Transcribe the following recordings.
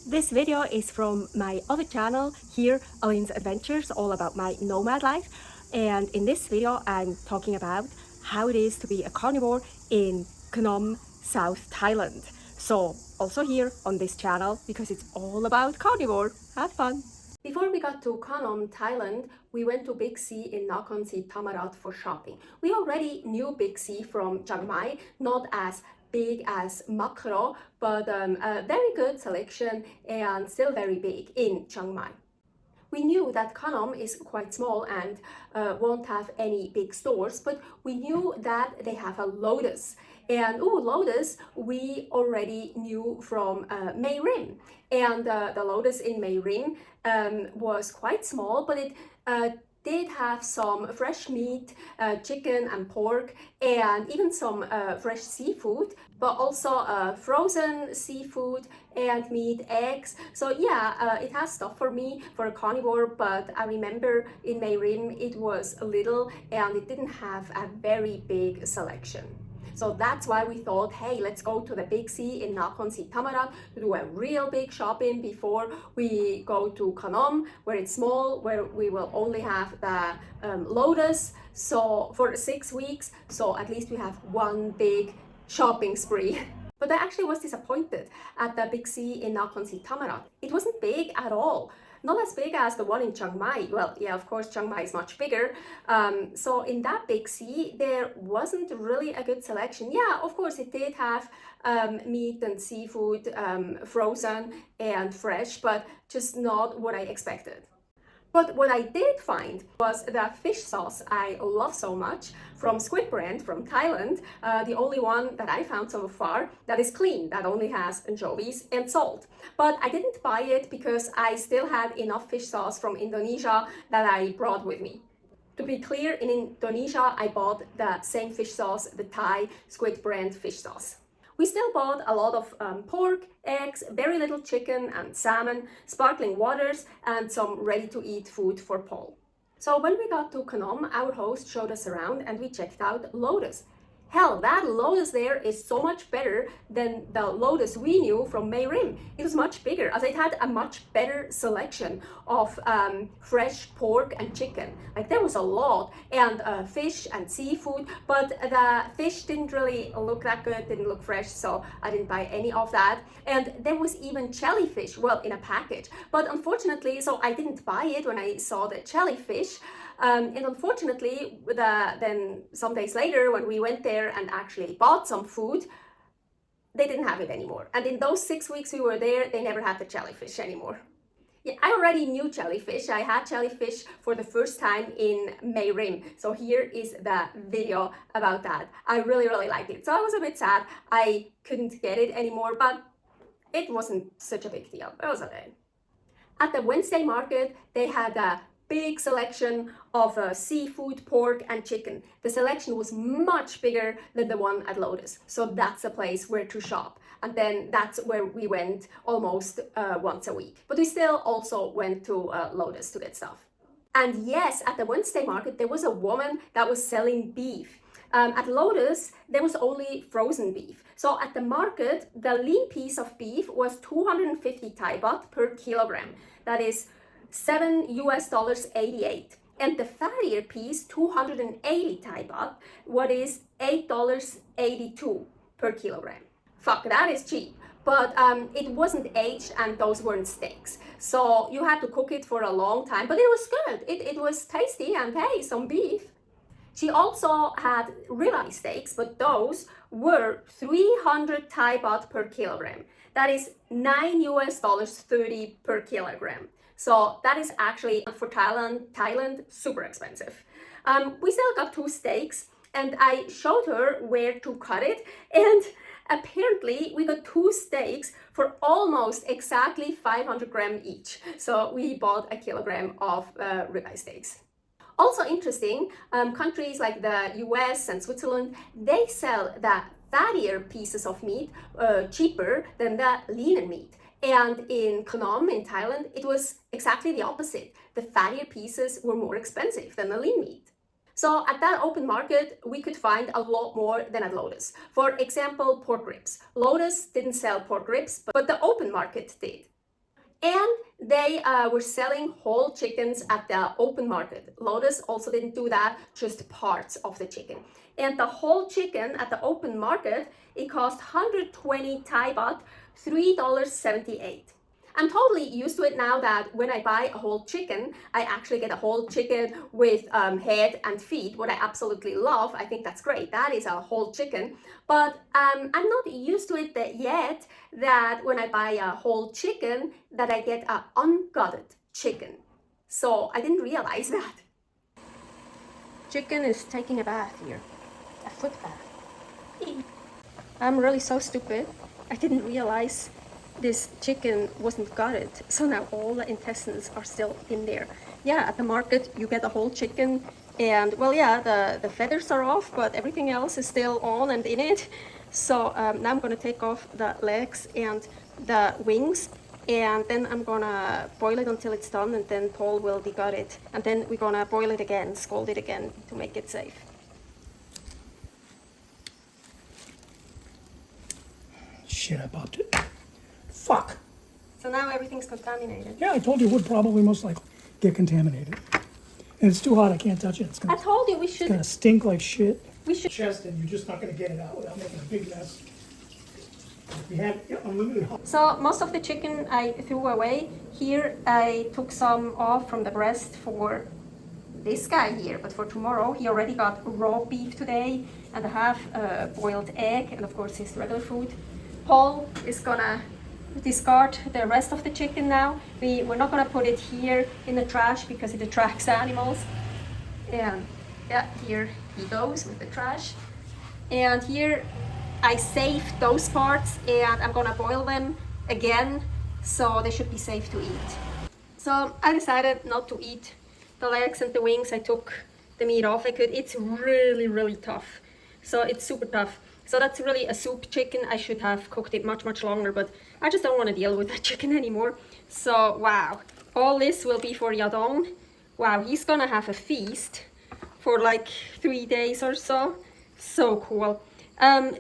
This video is from my other channel here, Aline's Adventures, all about my nomad life. And in this video, I'm talking about how it is to be a carnivore in Khanom, South Thailand. So also here on this channel, because it's all about carnivore. Have fun! Before we got to Khanom, Thailand, we went to Big C in Nakhon Si Thammarat for shopping. We already knew Big C from Chiang Mai, not as big as Macro, but a very good selection and still very big in Chiang Mai. We knew that Khanom is quite small and won't have any big stores, but we knew that they have a Lotus. And Lotus we already knew from Mae Rim. And the Lotus in Mae Rim was quite small, but it did have some fresh meat, chicken and pork, and even some fresh seafood, but also frozen seafood and meat, eggs. So yeah, it has stuff for me for a carnivore, but I remember in Mae Rim it was little and it didn't have a very big selection. So that's why we thought, hey, let's go to the Big C in Nakhon Si Thammarat to do a real big shopping before we go to Khanom, where it's small, where we will only have the Lotus. So for 6 weeks, so at least we have one big shopping spree. But I actually was disappointed at the Big C in Nakhon Si Thammarat. It wasn't big at all. Not as big as the one in Chiang Mai. Well, yeah, of course, Chiang Mai is much bigger. So in that Big C, there wasn't really a good selection. Yeah, of course, it did have meat and seafood, frozen and fresh, but just not what I expected. But what I did find was the fish sauce I love so much from Squid brand from Thailand, the only one that I found so far that is clean, that only has anchovies and salt. But I didn't buy it because I still had enough fish sauce from Indonesia that I brought with me. To be clear, in Indonesia, I bought the same fish sauce, the Thai Squid brand fish sauce. We still bought a lot of pork, eggs, very little chicken and salmon, sparkling waters, and some ready-to-eat food for Paul. So when we got to Khanom, our host showed us around and we checked out Lotus. Hell, that Lotus there is so much better than the Lotus we knew from Mae Rim. It was much bigger, as it had a much better selection of fresh pork and chicken. Like there was a lot, and fish and seafood, but the fish didn't really look that good, didn't look fresh, so I didn't buy any of that. And there was even jellyfish, well, in a package. But unfortunately, so I didn't buy it when I saw the jellyfish. And unfortunately, then some days later, when we went there and actually bought some food, they didn't have it anymore. And in those 6 weeks we were there, they never had the jellyfish anymore. Yeah, I already knew jellyfish. I had jellyfish for the first time in Mae Rim. So here is the video about that. I really, really liked it. So I was a bit sad I couldn't get it anymore, but it wasn't such a big deal. It was okay. At the Wednesday market, they had a big selection of seafood, pork and chicken. The selection was much bigger than the one at Lotus. So that's a place where to shop. And then that's where we went almost once a week. But we still also went to Lotus to get stuff. And yes, at the Wednesday market, there was a woman that was selling beef. At Lotus, there was only frozen beef. So at the market, the lean piece of beef was 250 Thai baht per kilogram. That is $7.88, and the fattier piece 280 Thai baht, what is $8.82 per kilogram. Fuck, that is cheap. But it wasn't aged and those weren't steaks. So you had to cook it for a long time, but it was good. It was tasty and hey, some beef. She also had ribeye steaks, but those were 300 Thai baht per kilogram. That is $9.30 per kilogram. So that is actually, for Thailand, super expensive. We still got 2 steaks and I showed her where to cut it, and apparently we got 2 steaks for almost exactly 500 grams each. So we bought a kilogram of ribeye steaks. Also interesting, countries like the US and Switzerland, they sell the fattier pieces of meat cheaper than the leaner meat. And in Khanom, in Thailand, it was exactly the opposite. The fattier pieces were more expensive than the lean meat. So at that open market, we could find a lot more than at Lotus. For example, pork ribs. Lotus didn't sell pork ribs, but the open market did. And they were selling whole chickens at the open market. Lotus also didn't do that, just parts of the chicken. And the whole chicken at the open market, it cost 120 Thai baht, $3.78. I'm totally used to it now that when I buy a whole chicken, I actually get a whole chicken with head and feet, what I absolutely love. I think that's great. That is a whole chicken. But I'm not used to it yet that when I buy a whole chicken, that I get an ungutted chicken. So I didn't realize that. Chicken is taking a bath here, a foot bath. I'm really so stupid. I didn't realize this chicken wasn't gutted, so now all the intestines are still in there. Yeah, at the market you get a whole chicken, and well, yeah, the feathers are off, but everything else is still on and in it. So now I'm gonna take off the legs and the wings, and then I'm gonna boil it until it's done, and then Paul will degut it, and then we're gonna boil it again, scald it again to make it safe. Shit, I popped it. Fuck. So now everything's contaminated. Yeah, I told you it would probably most likely get contaminated. And it's too hot, I can't touch it. It's I told you we should. gonna stink like shit. We should. Chest, and you're just not gonna get it out without making a big mess. We have unlimited hot. So most of the chicken I threw away. Here I took some off from the breast for this guy here, but for tomorrow he already got raw beef today and a half boiled egg, and of course his regular food. Paul is gonna discard the rest of the chicken now. We're not gonna put it here in the trash because it attracts animals. And yeah, here he goes with the trash. And here I saved those parts, and I'm gonna boil them again, so they should be safe to eat. So I decided not to eat the legs and the wings. I took the meat off. It's really tough. So it's super tough. So that's really a soup chicken. I should have cooked it much longer, but I just don't want to deal with that chicken anymore. So wow, all this will be for Yadong. Wow, he's gonna have a feast for like 3 days or so. So cool.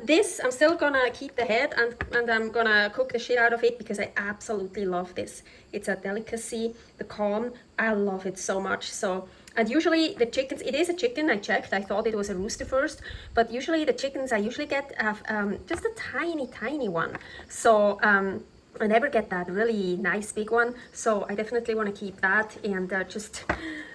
This, I'm still gonna keep the head, and I'm gonna cook the shit out of it because I absolutely love this. It's a delicacy, the Khanom. I love it so much. So, and usually the chickens, it is a chicken, I checked, I thought it was a rooster first, but usually the chickens I usually get have just a tiny one. So I never get that really nice big one. So I definitely want to keep that, and just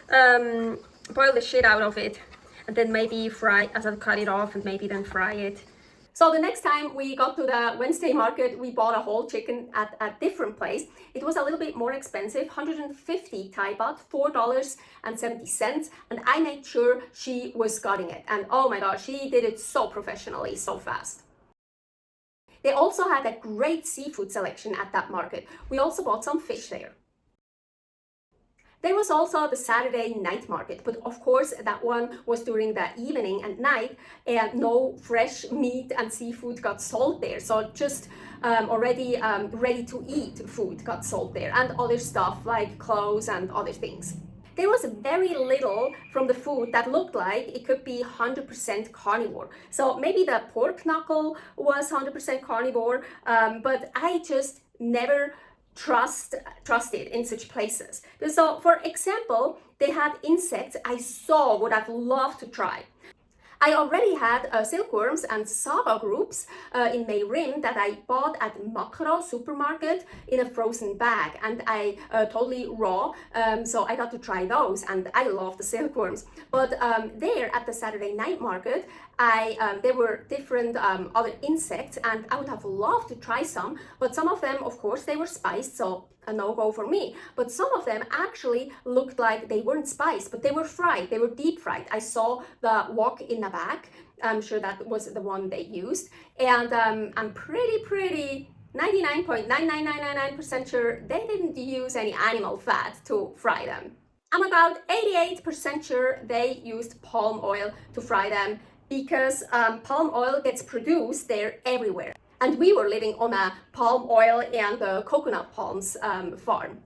boil the shit out of it. And then maybe fry, as I cut it off, and maybe then fry it. So the next time we got to the Wednesday market, we bought a whole chicken at a different place. It was a little bit more expensive, 150 Thai baht, $4.70. And I made sure she was gutting it. And oh my gosh, she did it so professionally, so fast. They also had a great seafood selection at that market. We also bought some fish there. There was also the Saturday night market, but of course that one was during the evening and night, and no fresh meat and seafood got sold there. So just already ready to eat food got sold there, and other stuff like clothes and other things. There was very little from the food that looked like it could be 100% carnivore. So maybe the pork knuckle was 100% carnivore, but I just never trusted in such places. So for example, they had insects I would have loved to try. I already had silkworms and saga groups in Mayrim that I bought at Makro supermarket in a frozen bag, and I totally raw, so I got to try those, and I love the silkworms. But there at the Saturday night market, there were different other insects, and I would have loved to try some, but some of them, of course, they were spiced, so a no-go for me. But some of them actually looked like they weren't spiced, but they were fried, they were deep fried. I saw the wok in the back. I'm sure that was the one they used, and I'm pretty 99.99999% sure they didn't use any animal fat to fry them. I'm about 88% sure they used palm oil to fry them, because palm oil gets produced there everywhere. And we were living on a palm oil and coconut palms farm.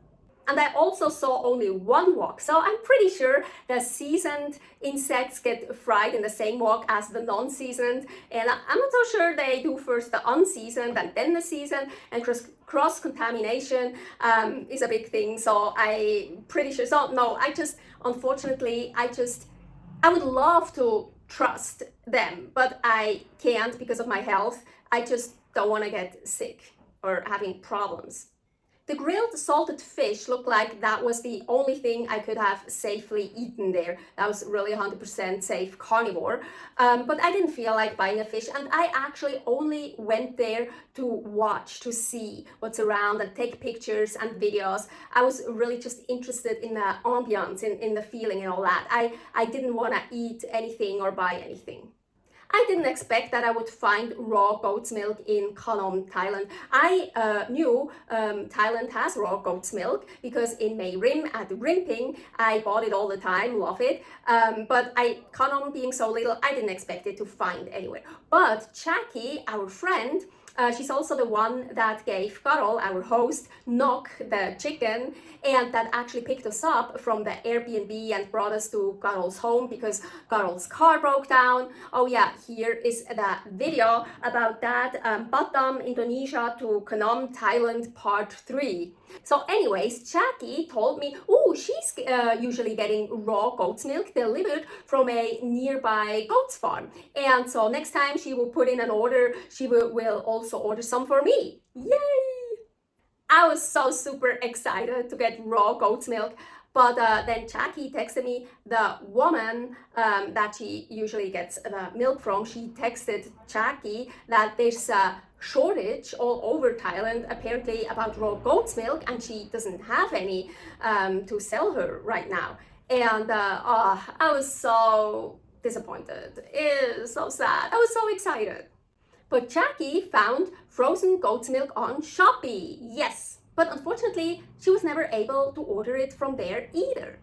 And I also saw only one wok, so I'm pretty sure the seasoned insects get fried in the same wok as the non-seasoned, and I'm not so sure they do first the unseasoned and then the seasoned, and cross-contamination is a big thing, so I'm pretty sure. So no, unfortunately, I would love to trust them, but I can't because of my health. I just don't want to get sick or having problems. The grilled salted fish looked like that was the only thing I could have safely eaten there. That was really 100% safe carnivore. But I didn't feel like buying a fish, and I actually only went there to watch, to see what's around and take pictures and videos. I was really just interested in the ambiance, in the feeling and all that. I didn't want to eat anything or buy anything. I didn't expect that I would find raw goat's milk in Khanom, Thailand. I knew Thailand has raw goat's milk because in Mae Rim at Rimping, I bought it all the time, love it. But Khanom being so little, I didn't expect it to find anywhere. But Jackie, our friend, she's also the one that gave Carol, our host, Nok, the chicken, and that actually picked us up from the Airbnb and brought us to Carol's home because Carol's car broke down. Oh yeah, here is the video about that. Batam, Indonesia to Khanom, Thailand, part 3. So anyways, Jackie told me, oh, she's usually getting raw goat's milk delivered from a nearby goat's farm. And so next time she will put in an order, she will also order some for me. Yay! I was so super excited to get raw goat's milk. But then Jackie texted me, the woman that she usually gets the milk from, she texted Jackie that there's a shortage all over Thailand apparently about raw goat's milk, and she doesn't have any to sell her right now. And I was so disappointed. It was so sad. I was so excited. But Jackie found frozen goat's milk on Shopee. Yes. But unfortunately, she was never able to order it from there either.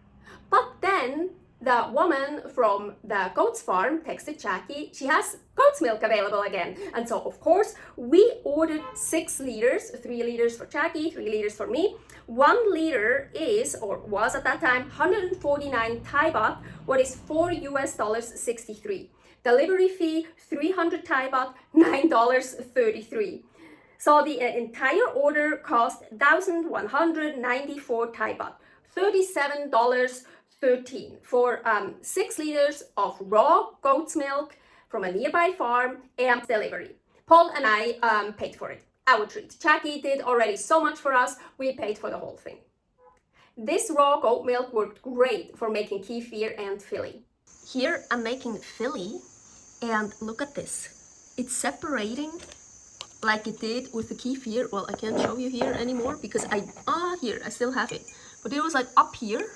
But then the woman from the goat's farm texted Jackie, she has goat's milk available again. And so, of course, we ordered 6 liters, 3 liters for Jackie, 3 liters for me. 1 liter is, or was at that time, 149 Thai baht, what is $4.63. Delivery fee, 300 Thai baht, $9.33. So the entire order cost 1,194 Thai baht, $37.13 for 6 liters of raw goat's milk from a nearby farm and delivery. Paul and I paid for it. Our treat. Jackie did already so much for us, we paid for the whole thing. This raw goat milk worked great for making kefir and fili. Here I'm making fili, and look at this. It's separating like it did with the kefir. Well, I can't show you here anymore because here, I still have it. But it was like up here,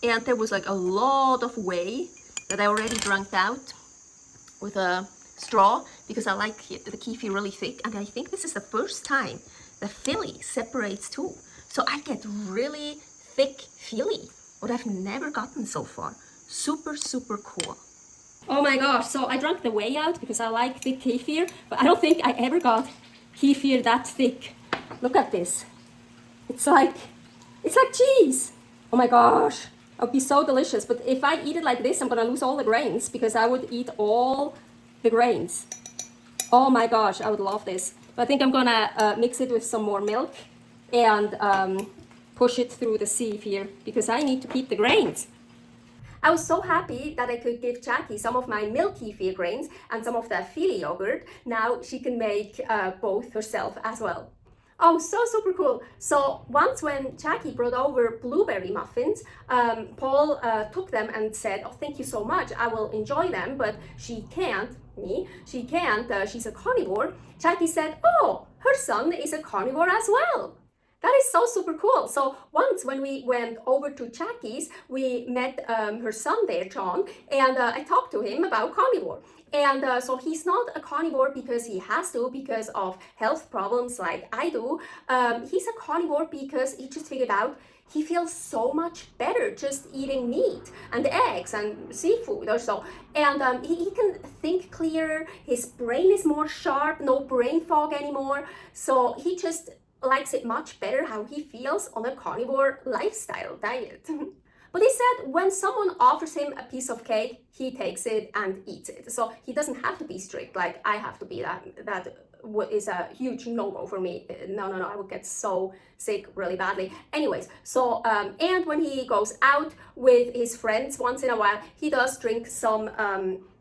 and there was like a lot of whey that I already drank out with a straw because I like the kefir really thick. And I think this is the first time the fili separates too. So I get really thick fili, what I've never gotten so far. Super, super cool. Oh my gosh, so I drank the whey out because I like thick kefir, but I don't think I ever got kefir that thick. Look at this. It's like cheese. Oh my gosh, it would be so delicious. But if I eat it like this, I'm gonna lose all the grains because I would eat all the grains. Oh my gosh, I would love this. But I think I'm gonna mix it with some more milk and push it through the sieve here because I need to keep the grains. I was so happy that I could give Jackie some of my milk kefir grains and some of the fili yogurt. Now she can make both herself as well. Oh, so super cool. So once when Jackie brought over blueberry muffins, Paul took them and said, oh, thank you so much. I will enjoy them, but she can't, she's a carnivore. Jackie said, oh, her son is a carnivore as well. That is so super cool. So once when we went over to Jackie's, we met her son there, John, and I talked to him about carnivore. And so he's not a carnivore because he has to, because of health problems like I do. He's a carnivore because he just figured out he feels so much better just eating meat and eggs and seafood or so. And he can think clearer, his brain is more sharp, no brain fog anymore. So he just likes it much better how he feels on a carnivore lifestyle diet. But he said when someone offers him a piece of cake, he takes it and eats it. So he doesn't have to be strict like I have to be. That is a huge no-go for me. No, I would get so sick really badly. Anyways, so and when he goes out with his friends once in a while, he does drink some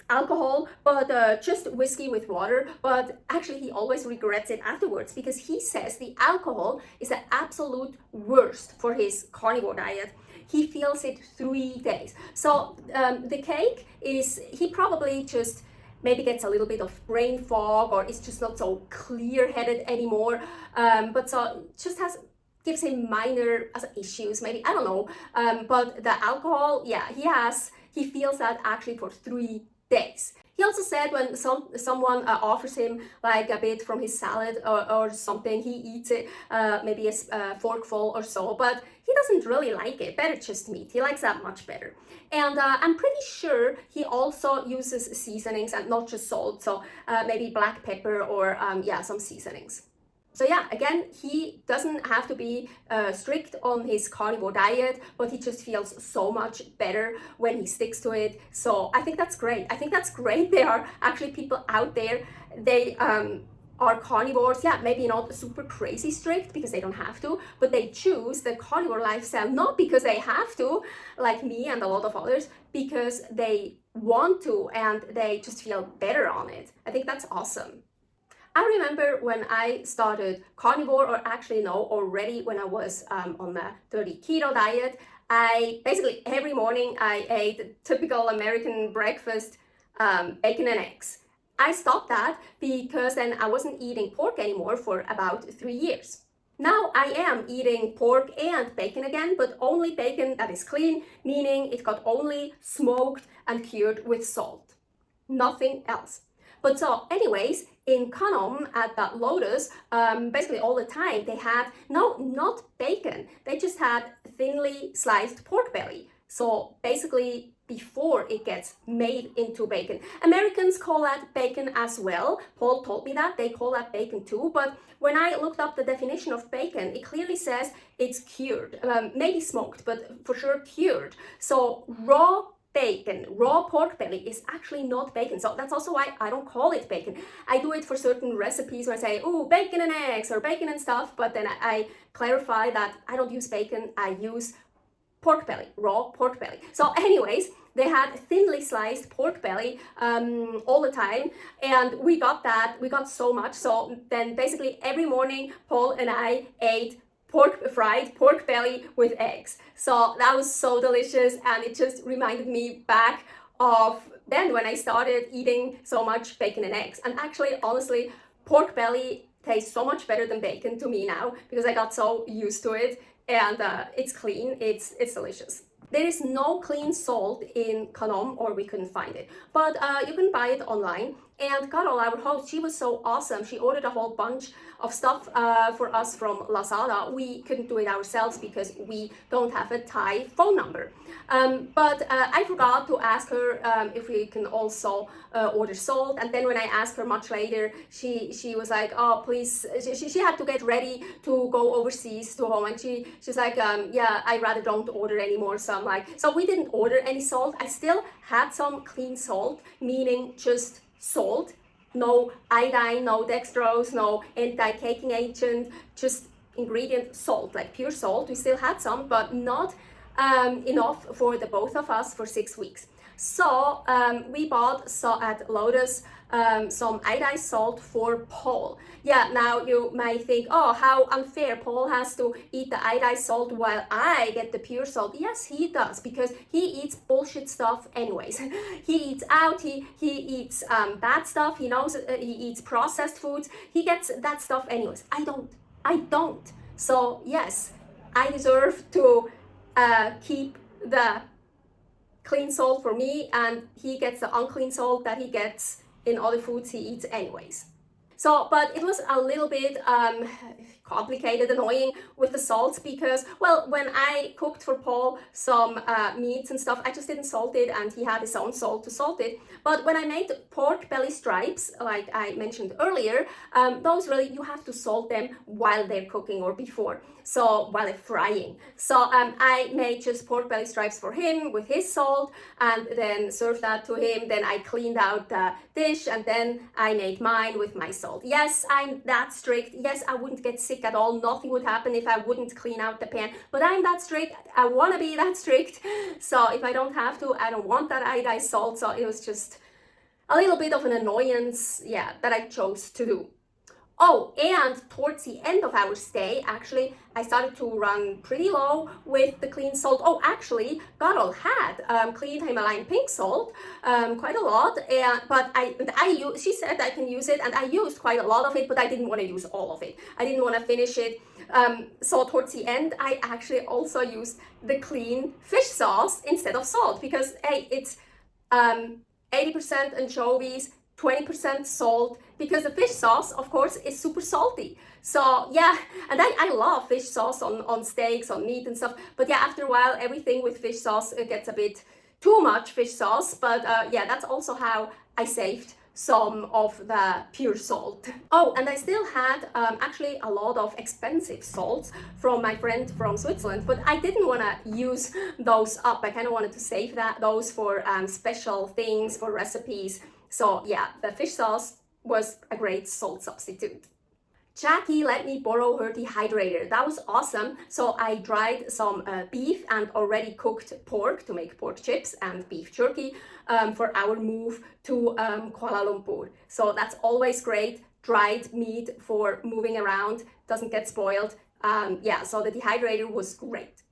alcohol, but just whiskey with water. But actually he always regrets it afterwards, because he says the alcohol is the absolute worst for his carnivore diet. He feels it 3 days. So the cake is, he probably just maybe gets a little bit of brain fog, or is just not so clear-headed anymore. But so just gives him minor issues, maybe, I don't know. But the alcohol, yeah, he feels that actually for 3 days. He also said when someone offers him like a bit from his salad or something, he eats it, maybe a forkful or so, but he doesn't really like it. Better just meat. He likes that much better. And I'm pretty sure he also uses seasonings and not just salt, so maybe black pepper or yeah, some seasonings. So yeah, again, he doesn't have to be strict on his carnivore diet, but he just feels so much better when he sticks to it. So I think that's great. I think that's great. There are actually people out there, they are carnivores. Yeah, maybe not super crazy strict because they don't have to, but they choose the carnivore lifestyle not because they have to, like me and a lot of others, because they want to and they just feel better on it. I think that's awesome. I remember when I started carnivore, or actually no, already when I was on the 30 keto diet, I basically every morning I ate a typical American breakfast, bacon and eggs. I stopped that because then I wasn't eating pork anymore for about 3 years. Now I am eating pork and bacon again, but only bacon that is clean, meaning it got only smoked and cured with salt. Nothing else. But so anyways, in Khanom at that Lotus, basically all the time they had, no, not bacon. They just had thinly sliced pork belly. So basically before it gets made into bacon. Americans call that bacon as well. Paul told me that they call that bacon too. But when I looked up the definition of bacon, it clearly says it's cured, maybe smoked, but for sure cured. So raw bacon, raw pork belly is actually not bacon. So that's also why I don't call it bacon. I do it for certain recipes where I say, oh, bacon and eggs or bacon and stuff, but then I clarify that I don't use bacon, I use pork belly, raw pork belly. So anyways, they had thinly sliced pork belly all the time, and we got so much. So then basically every morning, Paul and I ate fried pork belly with eggs. So that was so delicious, and it just reminded me back of then when I started eating so much bacon and eggs. And actually, honestly, pork belly tastes so much better than bacon to me now because I got so used to it, and it's clean, it's delicious. There is no clean salt in Khanom, or we couldn't find it, but you can buy it online. And Carol, our host, she was so awesome. She ordered a whole bunch of stuff for us from Lazada. We couldn't do it ourselves because we don't have a Thai phone number. But I forgot to ask her if we can also order salt. And then when I asked her much later, she was like, oh, please, she had to get ready to go overseas to home. And she's like, yeah, I rather don't order anymore. So I'm like, so we didn't order any salt. I still had some clean salt, meaning just salt, no iodine, no dextrose, no anti-caking agent, just ingredient salt, like pure salt. We still had some, but not enough for the both of us for 6 weeks. So we bought at Lotus some iodized salt for Paul. Yeah, now you might think, oh, how unfair. Paul has to eat the iodized salt while I get the pure salt. Yes, he does, because he eats bullshit stuff anyways. He eats out, he eats bad stuff, he knows he eats processed foods. He gets that stuff anyways. I don't. So yes, I deserve to keep the clean salt for me, and he gets the unclean salt that he gets in other foods he eats anyways. So, but it was a little bit complicated, annoying with the salts because, well, when I cooked for Paul some meats and stuff, I just didn't salt it and he had his own salt to salt it. But when I made pork belly stripes, like I mentioned earlier, those really, you have to salt them while they're cooking or before, so while they're frying. So I made just pork belly stripes for him with his salt and then served that to him. Then I cleaned out the dish and then I made mine with my salt. Yes, I'm that strict. Yes, I wouldn't get sick at all. Nothing would happen if I wouldn't clean out the pan, but I'm that strict. I want to be that strict. So if I don't have to, I don't want that iodized salt. So it was just a little bit of an annoyance, yeah, that I chose to do. Oh, and towards the end of our stay, actually, I started to run pretty low with the clean salt. Oh, actually, Carol had clean Himalayan pink salt, quite a lot. But she said I can use it, and I used quite a lot of it, but I didn't want to use all of it. I didn't want to finish it. So towards the end, I actually also used the clean fish sauce instead of salt because, hey, it's 80% anchovies, 20% salt, because the fish sauce, of course, is super salty. So yeah, and I love fish sauce on steaks, on meat and stuff. But yeah, after a while, everything with fish sauce gets a bit too much fish sauce. But yeah, that's also how I saved some of the pure salt. Oh, and I still had actually a lot of expensive salts from my friend from Switzerland, but I didn't want to use those up. I kind of wanted to save those for special things, for recipes. So yeah, the fish sauce was a great salt substitute. Jackie let me borrow her dehydrator. That was awesome. So I dried some beef and already cooked pork to make pork chips and beef jerky for our move to Kuala Lumpur. So that's always great. Dried meat for moving around, doesn't get spoiled. Yeah, so the dehydrator was great.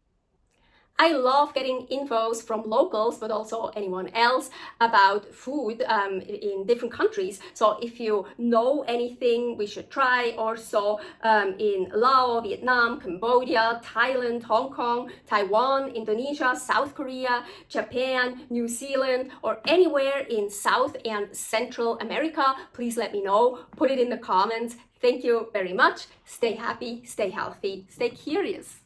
I love getting infos from locals, but also anyone else about food in different countries. So if you know anything we should try or so in Laos, Vietnam, Cambodia, Thailand, Hong Kong, Taiwan, Indonesia, South Korea, Japan, New Zealand, or anywhere in South and Central America, please let me know. Put it in the comments. Thank you very much. Stay happy, stay healthy, stay curious.